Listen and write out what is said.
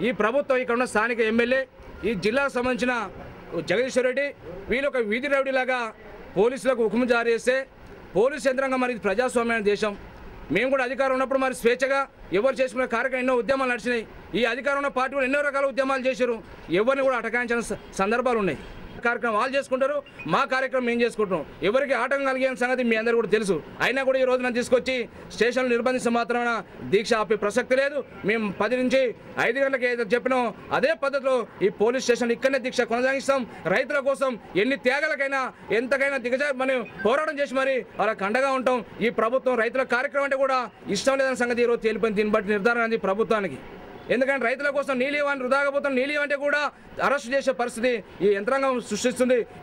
ఈ ప్రభుత్వం ఇక్కడ ఉన్న స్థానిక ఎమ్మెల్యే ఈ జిల్లాకు సంబంధించిన జగదీశ్వర్ రెడ్డి వీళ్ళు ఒక వీధి రౌడీలాగా పోలీసులకు హుకుం జారీ చేస్తే పోలీసు యంత్రాంగం మరి ప్రజాస్వామ్యమైన దేశం మేము కూడా అధికారం ఉన్నప్పుడు మరి స్వేచ్ఛగా ఎవరు చేసుకునే కార్యక్రమం ఎన్నో ఉద్యమాలు నడిచినాయి ఈ అధికారం ఉన్న పార్టీ కూడా ఎన్నో రకాల ఉద్యమాలు చేశారు ఎవరిని కూడా అటకాయించిన సందర్భాలు ఉన్నాయి కార్యక్రమం వాళ్ళు చేసుకుంటారు మా కార్యక్రమం మేము చేసుకుంటున్నాం ఎవరికి ఆటంకం కలిగిన సంగతి మీ అందరూ కూడా తెలుసు అయినా కూడా ఈ రోజున తీసుకొచ్చి స్టేషన్లు నిర్బంధించిన మాత్రమే దీక్ష ఆపే ప్రసక్తి లేదు మేము 10 నుంచి 5 గంటలకు ఏదో చెప్పినాం అదే పద్ధతిలో ఈ పోలీస్ స్టేషన్ ఇక్కడనే దీక్ష కొనసాగిస్తాం రైతుల కోసం ఎన్ని త్యాగాలకైనా ఎంతకైనా మనం పోరాటం చేసి మరి వాళ్ళకి అండగా ఉంటాం ఈ ప్రభుత్వం రైతుల కార్యక్రమం అంటే కూడా ఇష్టం లేదని సంగతి ఈరోజు తేలిపోయింది దీన్ని బట్టి నిర్ధారణ అనేది ప్రభుత్వానికి ఎందుకంటే రైతుల కోసం నీళ్ళు ఇవ్వని వృధాగా పోతాం నీళ్ళు ఇవ్వంటే కూడా అరెస్ట్ చేసే పరిస్థితి ఈ యంత్రాంగం సృష్టిస్తుంది